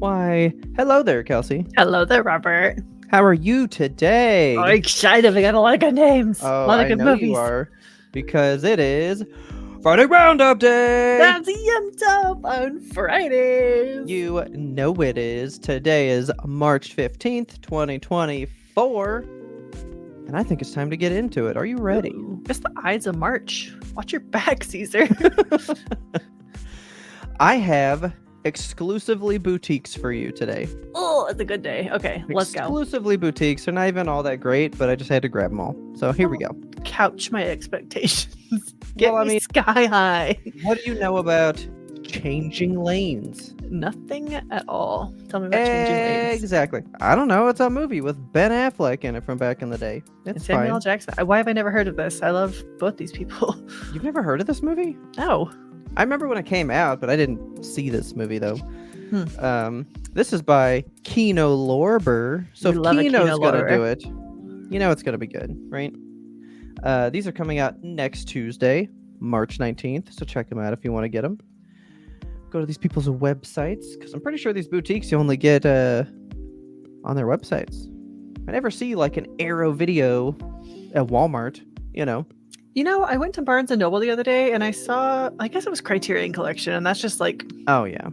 Why, hello there, Kelsey. Hello there, Robert. How are you today? I'm excited. We got a lot of good names. Oh, a lot of I good know movies. you are, because it is Friday Roundup Day. That's YMBToAP on Fridays. You know it is. Today is March 15th, 2024. And I think it's time to get into it. Are you ready? Ooh, it's the Ides of March. Watch your back, Caesar. I have exclusively boutiques for you today. Oh, it's a good day. Okay, let's go. Exclusively boutiques. They're not even all that great, but I just had to grab them all. So here we go. Couch my expectations. Get Well, I me mean- sky high. What do you know about changing lanes? Nothing at all. Tell me about changing lanes. Exactly. I don't know. It's a movie with Ben Affleck in it from back in the day. And It's Samuel fine. L. Jackson. Why have I never heard of this? I love both these people. You've never heard of this movie? No. I remember when it came out, but I didn't see this movie though. This is by Kino Lorber. So We if love a Kino's Kino gonna Lorber. do it, you know it's gonna be good, right? These are coming out next Tuesday, March 19th. So check them out if you want to get them. Go to these people's websites, because I'm pretty sure these boutiques you only get on their websites. I never see like an Arrow video at Walmart, you know. You know, I went to Barnes & Noble the other day and I saw, I guess it was Criterion Collection, and that's just like, Oh yeah.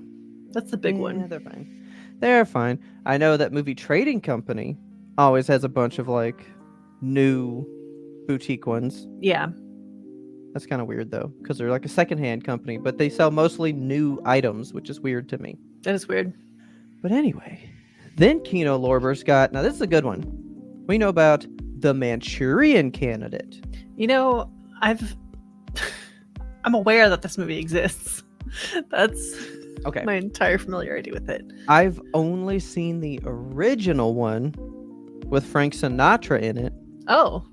that's the big Yeah, one. they're fine. They're fine. I know that Movie Trading Company always has a bunch of like new boutique ones. Yeah. That's kind of weird though, because they're like a secondhand company, but they sell mostly new items, which is weird to me. That is weird. But anyway, then Kino Lorber's got, now this is a good one. We know about The Manchurian Candidate. You know, I'm aware that this movie exists. That's Okay. my entire familiarity with it. I've only seen the original one with Frank Sinatra in it. Oh,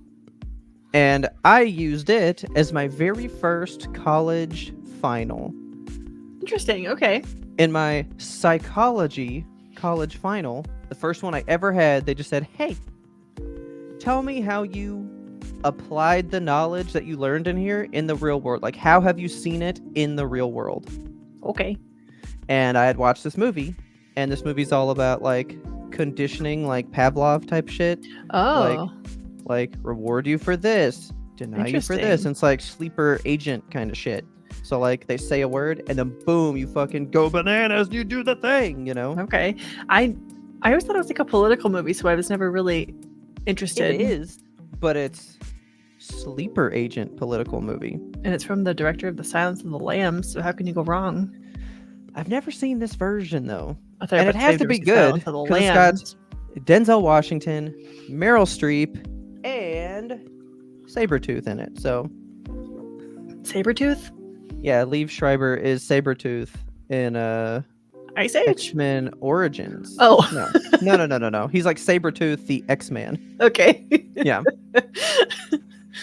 And I used it as my very first college final. interesting. Okay. In my psychology college final, the first one I ever had, they just said, hey, tell me how you applied the knowledge that you learned in here in the real world. Like, how have you seen it in the real world? Okay. And I had watched this movie, and this movie's all about, like, conditioning, like Pavlov type shit. Oh, Like reward you for this, deny you for this. Interesting. And it's like sleeper agent kind of shit. So like they say a word and then boom, you fucking go bananas and you do the thing, you know? okay. I always thought it was like a political movie, so I was never really interested. It is, but it's sleeper agent political movie. And it's from the director of The Silence of the Lambs, so how can you go wrong? I've never seen this version though. I thought you And were it about has say to there be was The good, Silence of the 'cause it's got- Lambs. Denzel Washington, Meryl Streep, and Sabretooth in it. So Sabretooth? yeah, Liev Schreiber is Sabretooth in Ice Age? X-Men Origins. Oh, No. He's like Sabretooth, the X-Man. okay. Yeah.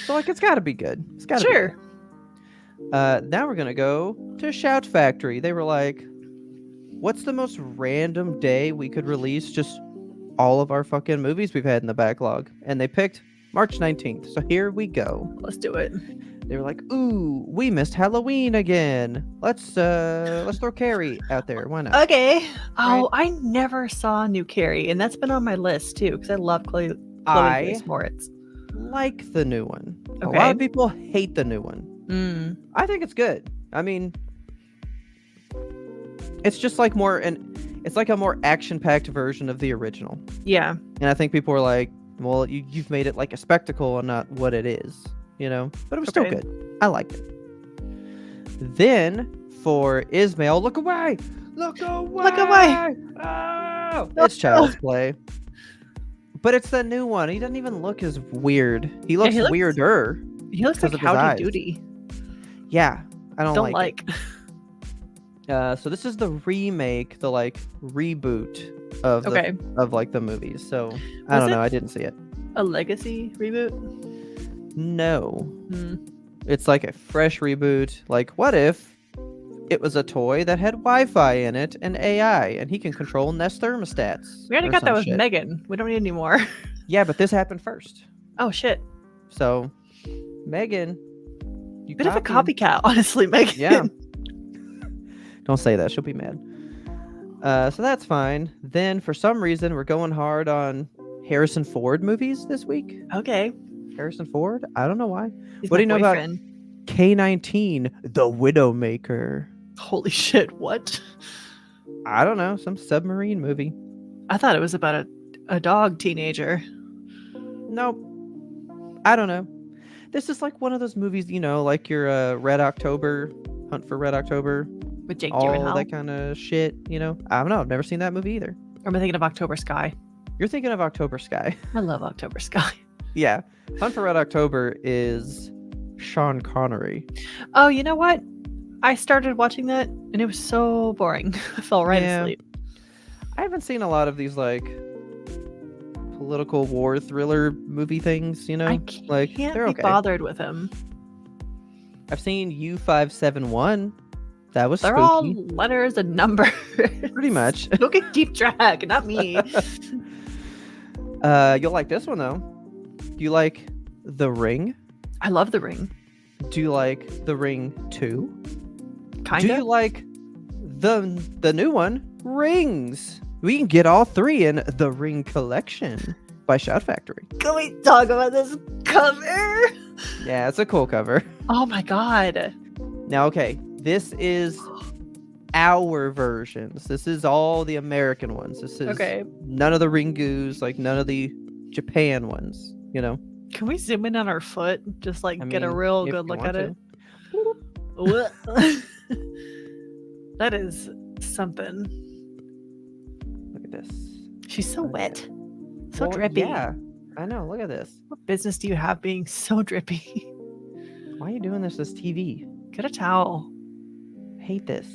So like it's gotta be good. It's gotta Sure. be good. Now we're gonna go to Shout Factory. They were like, what's the most random day we could release just all of our fucking movies we've had in the backlog? And they picked March 19th. So here we go. Let's do it. They were like, ooh, we missed Halloween again. Let's throw Carrie out there. Why not? Okay. Oh, I never saw New Carrie, and that's been on my list too, because I love Chloe Grace Moritz. like the new one. A lot Okay. of people hate the new one. Mm. I think it's good. I mean, it's just like it's like a more action-packed version of the original. Yeah. And I think people were like, well, you've made it like a spectacle and not what it is, you know? But it was still Okay. good. I liked it. Then for Ismail, look away! Look away! Look away! Oh, it's Child's Play. But it's the new one. He doesn't even look as weird. He looks he looks- weirder. He looks 'Cause like of his eyes. Howdy Doody. Yeah, I don't, Don't like it. like. So this is the remake, the like reboot of Okay. of like the movies. So I Was don't it- know. I didn't see it. A legacy reboot? No, Hmm. it's like a fresh reboot. Like, what if it was a toy that had Wi-Fi in it and AI, and he can control Nest thermostats? We already or got that some with shit. Megan. We don't need any more. Yeah, but this happened first. Oh shit. So, Megan, you Bit of a copied- copycat, honestly, Megan. Yeah. Don't say that. She'll be mad. So that's fine. Then for some reason we're going hard on Harrison Ford movies this week. Okay. Harrison Ford? I don't know why. He's What my do you know about boyfriend. K-19, The Widowmaker? Holy shit, what? I don't know, some submarine movie. I thought it was about a dog teenager. Nope. I don't know. This is like one of those movies, like your Red October, Hunt for Red October, With Jake all Gyllenhaal. that kind of shit, I don't know. I've never seen that movie either. Or am I thinking of October Sky? You're thinking of October Sky. I love October Sky. Yeah. Hunt for Red October is Sean Connery. Oh, you know what? I started watching that and it was so boring. I fell right asleep. I haven't seen a lot of these like political war thriller movie things, I can't like they're be okay. bothered with him. I've seen U571. That was They're spooky. all letters and numbers. Pretty much. Who can keep track? Not me. You'll like this one though. Do you like The Ring? I love The Ring. Do you like The Ring 2? Kinda. Do you like the new one, Rings? We can get all three in The Ring Collection by Shout Factory. Can we talk about this cover? Yeah, it's a cool cover. Oh my god. Now, okay, this is our versions. This is all the American ones. This is Okay. none of the Ringus, like none of the Japan ones, Can we zoom in on our foot? Just like I get a mean, real if good you look want at it. What? That is something. Look at this. She's so Okay. wet. So Well, drippy. Yeah, I know. Look at this. What business do you have being so drippy? Why are you doing this TV? Get a towel. Hate this.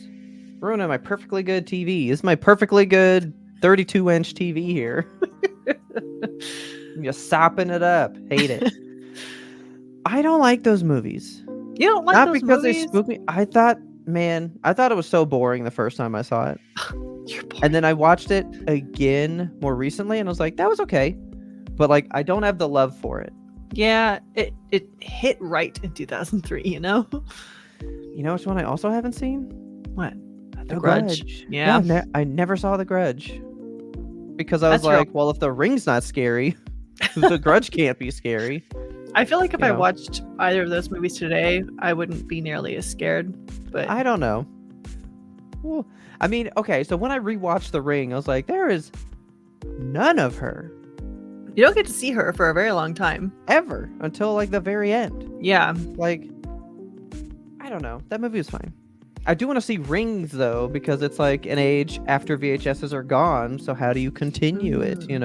Ruining my perfectly good TV. This is my perfectly good 32-inch TV here. I'm just sopping it up. Hate it. I don't like those movies. You don't like Not those because movies? they spook me. I thought it was so boring the first time I saw it. You're boring. And then I watched it again more recently and I was like, that was okay. But like, I don't have the love for it. Yeah, it hit right in 2003, You know which one I also haven't seen? What? The Grudge. Yeah. I never saw The Grudge. Because I was That's real. like, well, if The Ring's not scary, The Grudge can't be scary. I feel like if You I know. watched either of those movies today, I wouldn't be nearly as scared. But I don't know. Well, I mean, okay, so when I rewatched The Ring, I was like, there is none of her you don't get to see her for a very long time. ever until like the very end. Yeah. Like, I don't know. That movie was fine. I do want to see Rings though, because it's like an age after VHSs are gone. So how do you continue it? And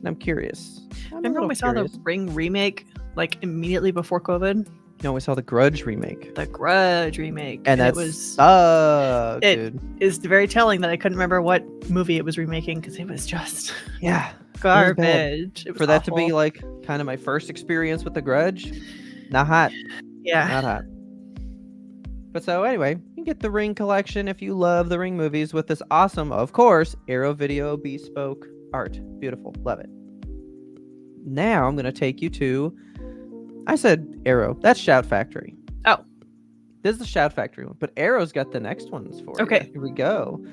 I'm curious. Remember when we saw the Ring remake like immediately before COVID? No, we saw the Grudge remake, The Grudge remake. and that it was sucked, dude. is very telling that I couldn't remember what movie it was remaking because it was just Yeah, garbage. It was for that to be awful. like kind of my first experience with the Grudge, not hot, Yeah. not hot. But so anyway, you can get the Ring collection if you love the Ring movies with this awesome, of course, Arrow Video bespoke art. Beautiful, love it. Now I'm gonna take you to. I said Arrow. That's Shout Factory. Oh. This is the Shout Factory one, but Arrow's got the next ones for you. Okay. Here we go.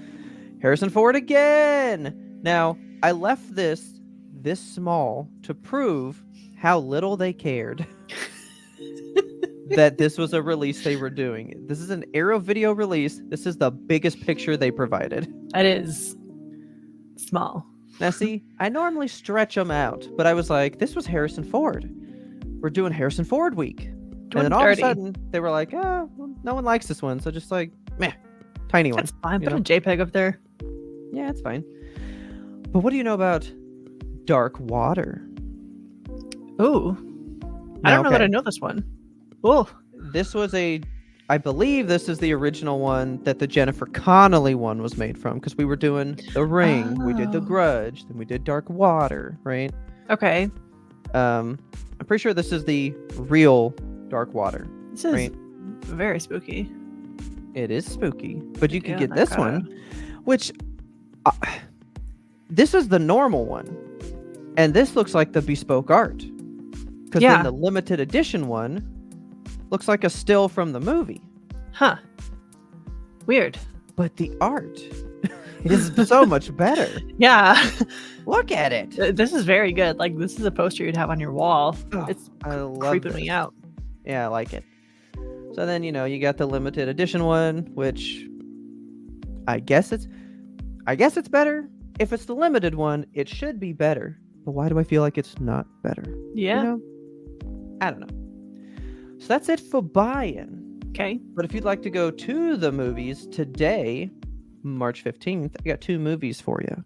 Harrison Ford again. Now, I left this small to prove how little they cared that this was a release they were doing. This is an Arrow Video release. This is the biggest picture they provided. That is small. Now, see, I normally stretch them out, but I was like, this was Harrison Ford. We're doing Harrison Ford week. And then all of a sudden, they were like, well, no one likes this one. So just like, meh, tiny one. That's fine. you Put know? a JPEG up there. Yeah, it's fine. But what do you know about Dark Water? Ooh. I don't know that I know this one. Oh. This was I believe this is the original one that the Jennifer Connelly one was made from, because we were doing The Ring, we did The Oh. Grudge, then we did Dark Water, right? Okay. I'm pretty sure this is the real Dark Water. This is Right. very spooky. It is spooky, but you could Yeah, get that this kinda- one, which this is the normal one, and this looks like the bespoke art, because Yeah. then the limited edition one looks like a still from the movie, Huh. Weird. but the art is so much better. Yeah. Look at it. This is very good. Like, this is a poster you'd have on your wall. Oh, It's I love creeping this. me out. Yeah, I like it. So then, you got the limited edition one, which I guess it's better. If it's the limited one, it should be better. But why do I feel like it's not better? Yeah. I don't know. So that's it for buying. Okay. But if you'd like to go to the movies today, March 15th, I got 2 movies for you.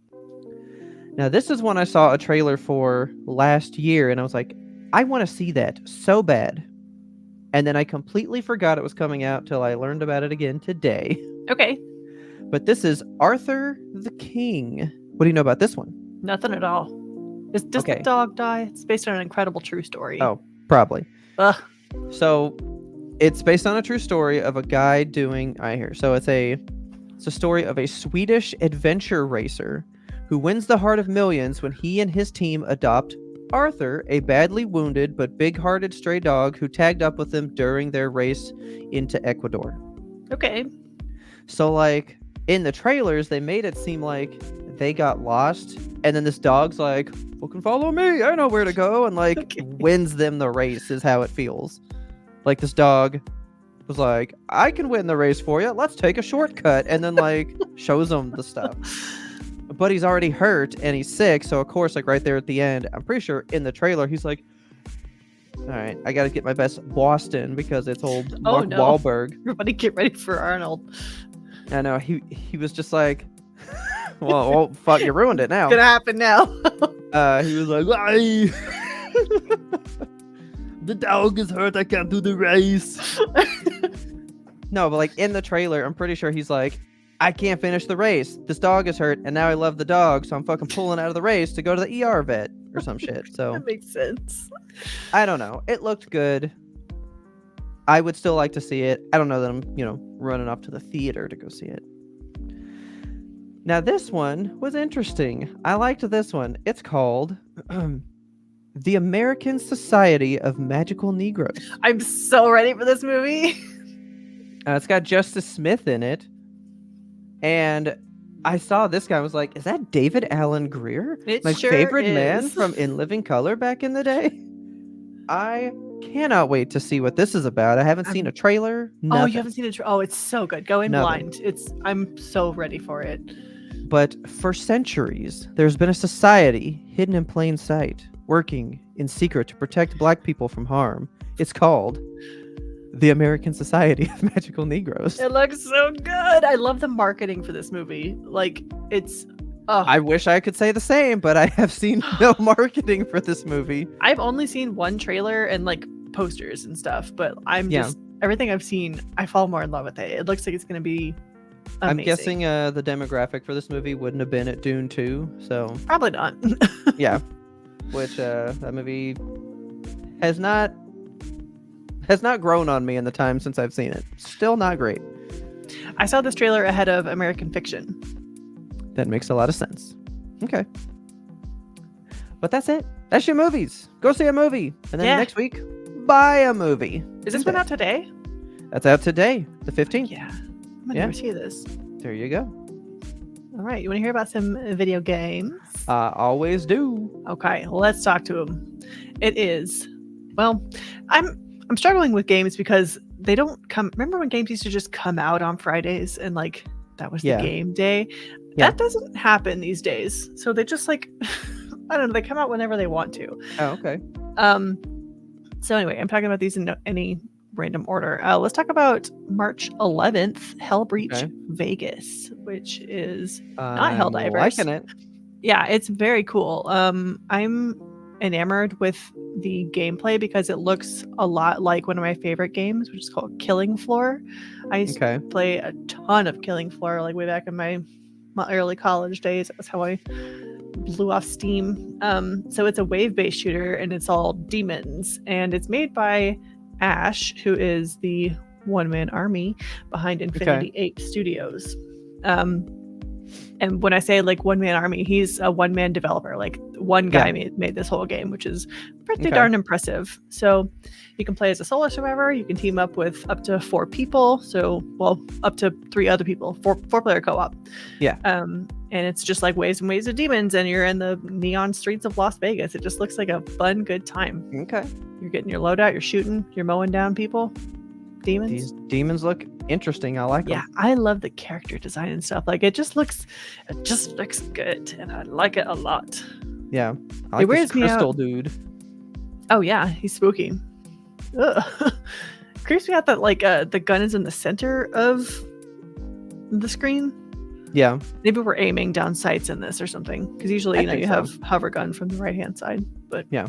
Now, this is one I saw a trailer for last year, and I was like, I want to see that so bad. And then I completely forgot it was coming out till I learned about it again today. Okay. But this is Arthur the King. What do you know about this one? Nothing at all. Does Okay. the dog die? It's based on an incredible true story. Oh, probably. Ugh. So it's based on a true story of a guy doing so it's a story of a Swedish adventure racer who wins the heart of millions when he and his team adopt Arthur, a badly wounded but big-hearted stray dog who tagged up with them during their race into Ecuador. Okay. So, like, in the trailers, they made it seem like they got lost, and then this dog's like, fucking follow me, I know where to go, and, like, Okay. wins them the race, is how it feels. Like, this dog was like, I can win the race for you, let's take a shortcut, and then, like, shows them the stuff. But he's already hurt, and he's sick, so, of course, like, right there at the end, I'm pretty sure in the trailer, he's like, all right, I gotta get my best Boston because it's old Mark Wahlberg. Everybody get ready for Arnold. I know, he was just like, well, fuck, you ruined it now. It's gonna happen now. He was like, "Ay." The dog is hurt, I can't do the race. No, but like in the trailer, I'm pretty sure he's like, I can't finish the race. This dog is hurt, and now I love the dog, so I'm fucking pulling out of the race to go to the ER vet or some shit. So That makes sense. I don't know. It looked good. I would still like to see it. I don't know that I'm, running off to the theater to go see it. Now, this one was interesting. I liked this one. It's called The American Society of Magical Negroes. I'm so ready for this movie. It's got Justice Smith in it. And I saw this guy, I was like, is that David Alan Grier? It My sure favorite man is. from In Living Color back in the day? I cannot wait to see what this is about. I haven't seen a trailer. Nothing. Oh, you haven't seen it? Oh, it's so good. Go in Nothing. blind. I'm so ready for it. But for centuries, there's been a society hidden in plain sight, working in secret to protect black people from harm. It's called the American Society of Magical Negroes. It looks so good. I love the marketing for this movie. Like, it's... I wish I could say the same, but I have seen no marketing for this movie. I've only seen one trailer and, like, posters and stuff, but everything I've seen, I fall more in love with it. It looks like it's going to be amazing. I'm guessing the demographic for this movie wouldn't have been at Dune 2, so... Probably not. Yeah. Which, that movie has not grown on me in the time since I've seen it. Still not great. I saw this trailer ahead of American Fiction. That makes a lot of sense. Okay. But that's it. That's your movies. Go see a movie. And then next week, buy a movie. Is this one out today? That's out today, the 15th. Yeah. I'm going to see this. There you go. All right. You want to hear about some video games? Always do. Okay. Well, let's talk to them. It is. Well, I'm struggling with games because they don't come. Remember when games used to just come out on Fridays and like that was the game day? Yeah. That doesn't happen these days. So they just like, I don't know, they come out whenever they want to. Oh, okay. So anyway, I'm talking about these in any random order. Let's talk about March 11th, Hellbreach Vegas, which is not Helldivers. Liking it. Yeah, it's very cool. I'm enamored with the gameplay because it looks a lot like one of my favorite games, which is called Killing Floor. I used to play a ton of Killing Floor like way back in my early college days. That's how I blew off steam. So it's a wave-based shooter and it's all demons, and it's made by Ash, who is the one-man army behind Infinity 8 Studios. And when I say like one-man army, he's a one-man developer. Like one guy made this whole game, which is pretty darn impressive. So you can play as a solo survivor. You can team up with up to 4 people. So, well, up to 3 other people, 4-player co-op. Yeah. And it's just like Waves and Waves of Demons, and you're in the neon streets of Las Vegas. It just looks like a fun, good time. Okay. You're getting your loadout, you're shooting, you're mowing down people. Demons. These demons look interesting. I like them. Yeah, I love the character design and stuff. Like it just looks good, and I like it a lot. Yeah, I like this crystal dude. Oh yeah, he's spooky. Ugh. Creeps me out that like the gun is in the center of the screen. Yeah, maybe we're aiming down sights in this or something, because usually you have hover gun from the right hand side. But yeah,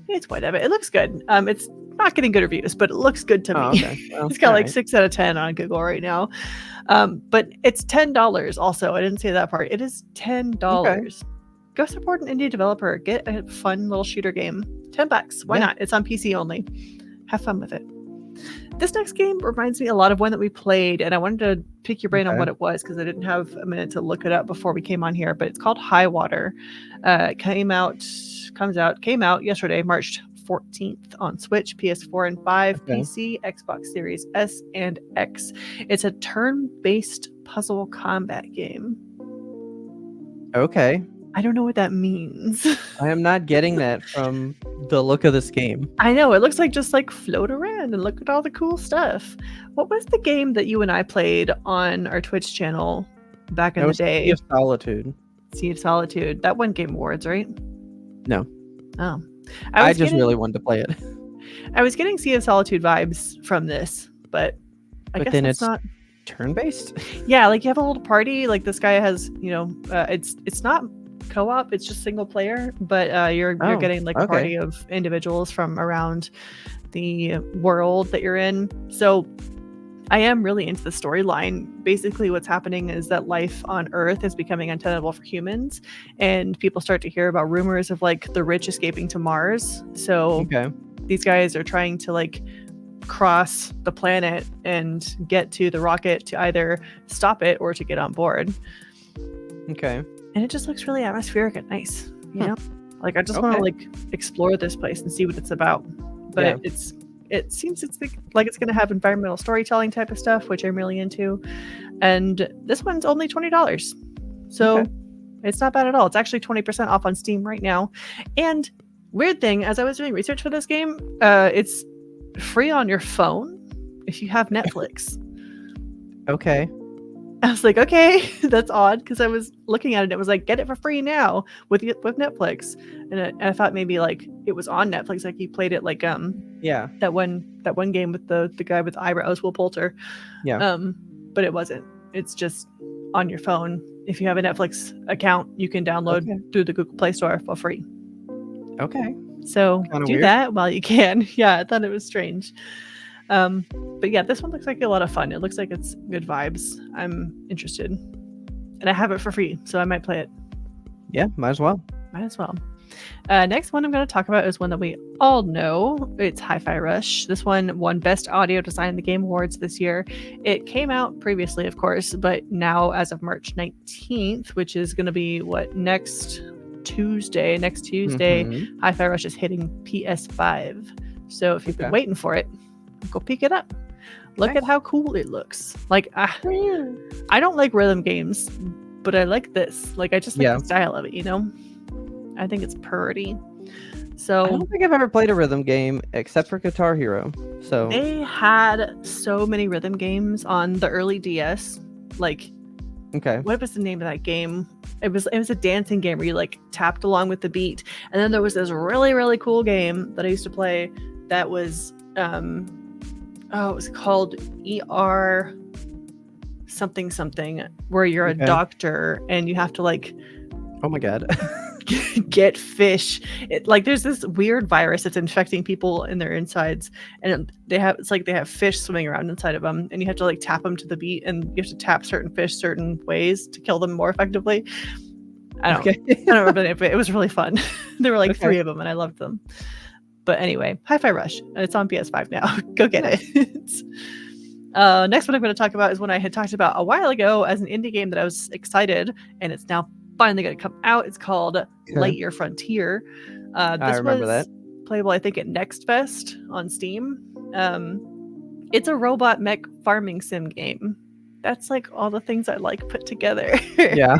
it's whatever. It looks good. It's not getting good reviews, but it looks good to me. Okay. Well, it's got like 6 out of 10 on Google right now. But it's $10 also. I didn't say that part. It is $10. Okay. Go support an indie developer. Get a fun little shooter game. $10. Why not? It's on PC only. Have fun with it. This next game reminds me a lot of one that we played, and I wanted to pick your brain on what it was because I didn't have a minute to look it up before we came on here. But it's called High Water. Came out yesterday, March 14th on Switch, PS4 and 5, PC, Xbox Series S and X. It's a turn-based puzzle combat game. Okay. I don't know what that means. I am not getting that from the look of this game. I know. It looks like just like float around and look at all the cool stuff. What was the game that you and I played on our Twitch channel back in the day? Sea of Solitude. Sea of Solitude. That won Game Awards, right? No. Oh. I just really wanted to play it. I was getting Sea of Solitude vibes from this, but I guess it's not turn-based. Yeah, like you have a little party. Like this guy has, it's not co-op. It's just single player, but you're getting like a party of individuals from around the world that you're in. So I am really into the storyline. Basically, what's happening is that life on Earth is becoming untenable for humans, and people start to hear about rumors of like the rich escaping to Mars. So these guys are trying to like cross the planet and get to the rocket to either stop it or to get on board. Okay. And it just looks really atmospheric and nice, you know? Like I just want to like explore this place and see what it's about. But it seems like it's going to have environmental storytelling type of stuff, which I'm really into. And this one's only $20. So it's not bad at all. It's actually 20% off on Steam right now. And weird thing, as I was doing research for this game, it's free on your phone if you have Netflix. Okay. I was like, okay, that's odd, because I was looking at it. It was like, get it for free now with Netflix, and I thought maybe like it was on Netflix, like you played it like that one game with the guy with eyebrows, Will Poulter. But it wasn't. It's just on your phone. If you have a Netflix account, you can download through the Google Play Store for free. Okay. So do that while you can. Yeah, I thought it was strange. But yeah, this one looks like a lot of fun. It looks like it's good vibes. I'm interested, and I have it for free, so I might play it. Yeah, might as well. Next one I'm going to talk about is one that we all know. It's Hi-Fi Rush. This one won Best Audio Design in the Game Awards this year. It came out previously, of course, but now as of March 19th, which is going to be next Tuesday, Hi-Fi Rush is hitting PS5. So if you've been waiting for it, go pick it up. Look at how cool it looks. Like I don't like rhythm games, but I like this. Like I just like the style of it, you know? I think it's pretty. So I don't think I've ever played a rhythm game except for Guitar Hero. So they had so many rhythm games on the early DS. Like what was the name of that game? It was a dancing game where you like tapped along with the beat. And then there was this really, really cool game that I used to play that was it was called ER something, where you're a doctor and you have to like, oh my god, get fish. There's this weird virus that's infecting people in their insides, and they have fish swimming around inside of them, and you have to like tap them to the beat, and you have to tap certain fish certain ways to kill them more effectively. I don't remember the name, but it was really fun. There were like 3 of them, and I loved them. But anyway, Hi-Fi Rush. It's on PS5 now. Go get it. Next one I'm going to talk about is one I had talked about a while ago as an indie game that I was excited, and it's now finally going to come out. It's called Lightyear Frontier. I remember that. Playable, I think, at Next Fest on Steam. It's a robot mech farming sim game. That's like all the things I like put together. Yeah.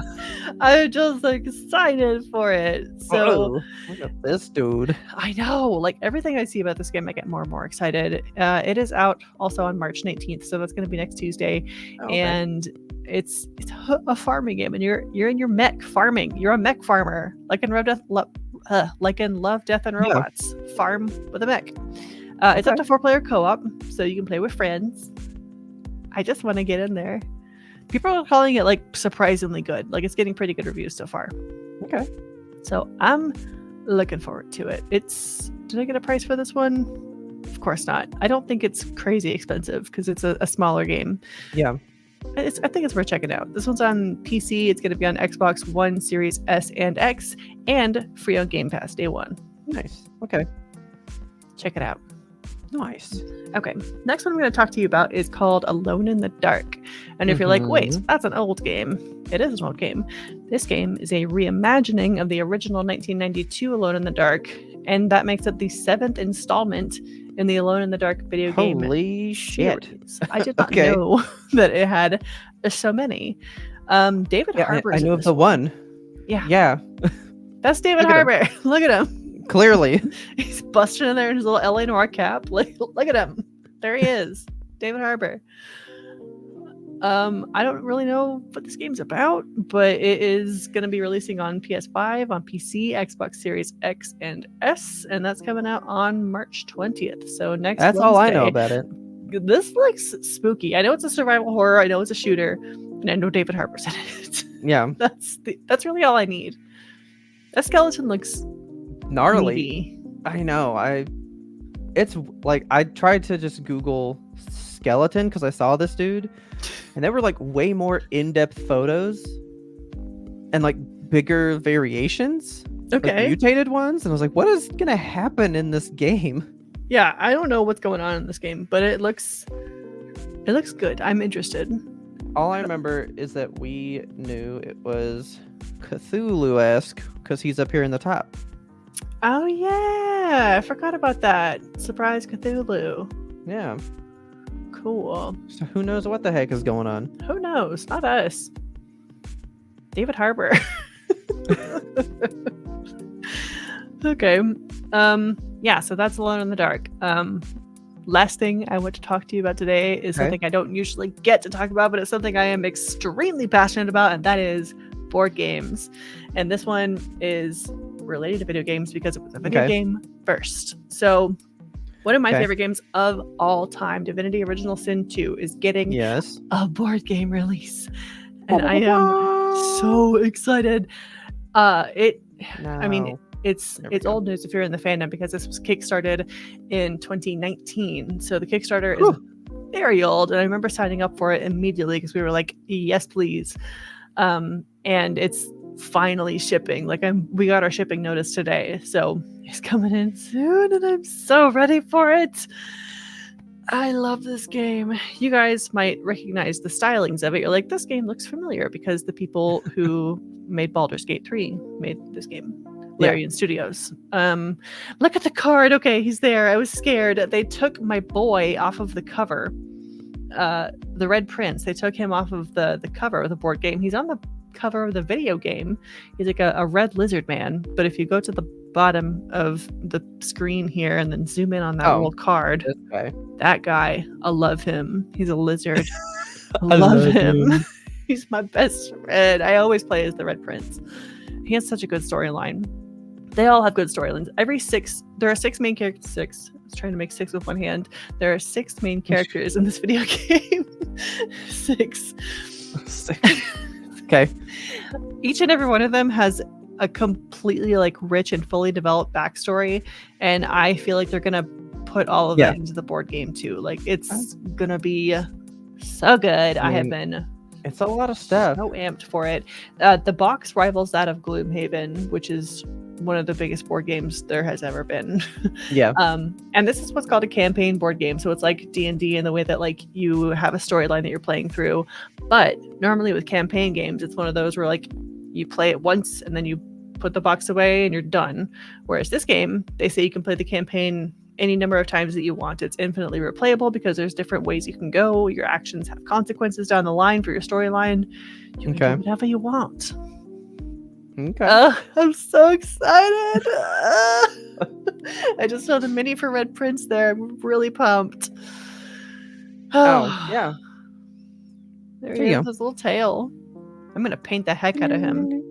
I'm just excited for it. So look at this dude. I know, like everything I see about this game, I get more and more excited. It is out also on March 19th, so that's going to be next Tuesday. Okay. And it's a farming game, and you're in your mech farming. You're a mech farmer, like in Love, Death, and Robots. Yeah. Farm with a mech. It's up to 4-player co-op, so you can play with friends. I just want to get in there. People are calling it like surprisingly good. Like it's getting pretty good reviews so far. Okay. So I'm looking forward to it. Did I get a price for this one? Of course not. I don't think it's crazy expensive because it's a smaller game. Yeah. I think it's worth checking out. This one's on PC. It's going to be on Xbox One, Series S and X, and free on Game Pass day one. Nice. Okay. Check it out. Nice. Okay. Next one I'm going to talk to you about is called Alone in the Dark. And if you're like, wait, that's an old game. It is an old game. This game is a reimagining of the original 1992 Alone in the Dark. And that makes it the 7th installment in the Alone in the Dark video game. Holy shit. Series. I did not know that it had so many. David Harbour. I knew of the one. Yeah. Yeah. That's David Harbour. Look at him. Clearly. He's busting in there in his little LA Noir cap. Like, look at him. There he is. David Harbour. I don't really know what this game's about, but it is going to be releasing on PS5, on PC, Xbox Series X and S, and that's coming out on March 20th. So next That's Wednesday. all I know about it. This looks spooky. I know it's a survival horror. I know it's a shooter, and I know David Harbour's in it. Yeah. That's really all I need. That skeleton looks gnarly. meaty. I know. It's like I tried to just Google skeleton because I saw this dude, and there were like way more in-depth photos and like bigger variations, like mutated ones, and I was like, what is gonna happen in this game? Yeah, I don't know what's going on in this game, but it looks good. I'm interested. All I remember is that we knew it was Cthulhu-esque because he's up here in the top. Oh yeah, I forgot about that. Surprise Cthulhu. Yeah. Cool. So who knows what the heck is going on? Who knows? Not us. David Harbour. Okay. Yeah, so that's Alone in the Dark. Last thing I want to talk to you about today is something I don't usually get to talk about, but it's something I am extremely passionate about, and that is board games. And this one is related to video games because it was a video game first. So one of my favorite games of all time, Divinity Original Sin 2, is getting a board game release. And I am so excited. I mean, it's old news if you're in the fandom because this was kickstarted in 2019. So the Kickstarter is very old. And I remember signing up for it immediately because we were like, yes, please. And it's finally shipping. Like we got our shipping notice today. So it's coming in soon and I'm so ready for it. I love this game. You guys might recognize the stylings of it. You're like, this game looks familiar because the people who made Baldur's Gate 3 made this game. Larian Studios. Look at the card. Okay, he's there. I was scared. They took my boy off of the cover. The Red Prince. They took him off of the cover of the board game. He's on the cover of the video game. He's like a red lizard man. But if you go to the bottom of the screen here and then zoom in on that little card, that guy, I love him. He's a lizard. I love him. He's my best friend. I always play as the Red Prince. He has such a good storyline. They all have good storylines. There are 6 main characters. I was trying to make 6 with one hand. There are 6 main characters in this video game. 6. Okay. Each and every one of them has a completely like rich and fully developed backstory, and I feel like they're gonna put all of that into the board game too. Like it's gonna be so good. I have been It's a lot of stuff. So amped for it. The box rivals that of Gloomhaven, which is one of the biggest board games there has ever been. Yeah. And this is what's called a campaign board game. So it's like D&D in the way that like you have a storyline that you're playing through. But normally with campaign games, it's one of those where like you play it once and then you put the box away and you're done. Whereas this game, they say you can play the campaign any number of times that you want. It's infinitely replayable because there's different ways you can go. Your actions have consequences down the line for your storyline. You can do whatever you want. Okay. I'm so excited. I just saw the mini for Red Prince there. I'm really pumped. Oh, yeah. There he is, his little tail. I'm gonna paint the heck out of him.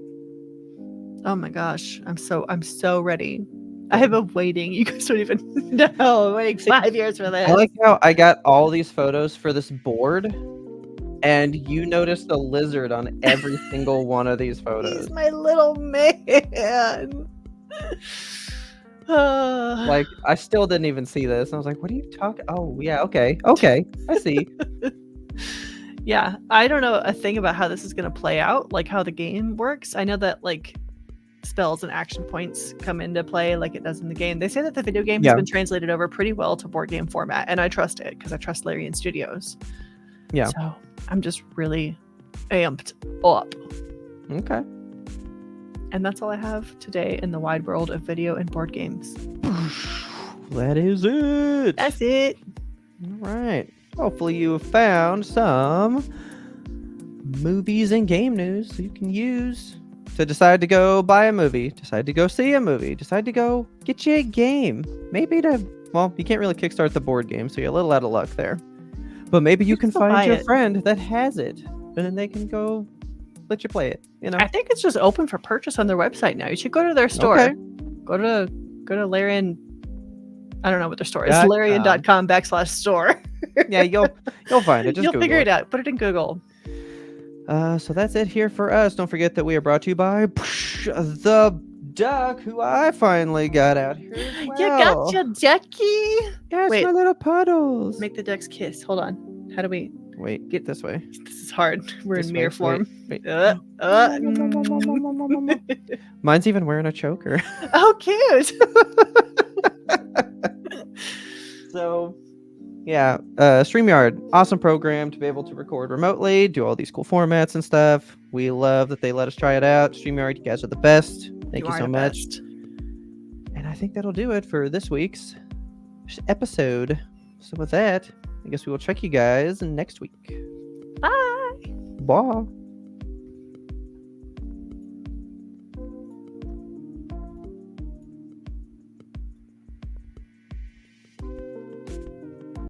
Oh my gosh. I'm so ready. I have been waiting. You guys don't even know. I'm waiting 5 years for this. I like how I got all these photos for this board, and you noticed the lizard on every single one of these photos. He's my little man. Like, I still didn't even see this. I was like, what are you talking? Oh, yeah, okay. Okay, I see. Yeah, I don't know a thing about how this is going to play out, like how the game works. I know that like spells and action points come into play like it does in the game. They say that the video game has been translated over pretty well to board game format, and I trust it because I trust Larian Studios. Yeah. So I'm just really amped up. Okay. And that's all I have today in the wide world of video and board games. That is it. That's it. All right. Hopefully you found some movies and game news you can use to decide to go buy a movie, decide to go see a movie, decide to go get you a game. Maybe well, you can't really kickstart the board game, so you're a little out of luck there. But maybe you can find your friend that has it, and then they can go let you play it. You know, I think it's just open for purchase on their website now. You should go to their store. Okay. Go to Larian. I don't know what their store is. Larian.com/store. Yeah, you'll find it. Just you'll Google figure it out. Put it in Google. So that's it here for us. Don't forget that we are brought to you by the duck, who I finally got out here as well. You got your ducky. Yes, my little puddles. Make the ducks kiss. Hold on. How do we get this way? This is hard. We're in mirror form. Wait. Mm. Mine's even wearing a choker. Oh, cute. So, yeah, StreamYard, awesome program to be able to record remotely, do all these cool formats and stuff. We love that they let us try it out. StreamYard, you guys are the best. Thank you so much. And I think that'll do it for this week's episode. So with that, I guess we will check you guys next week. Bye. Bye.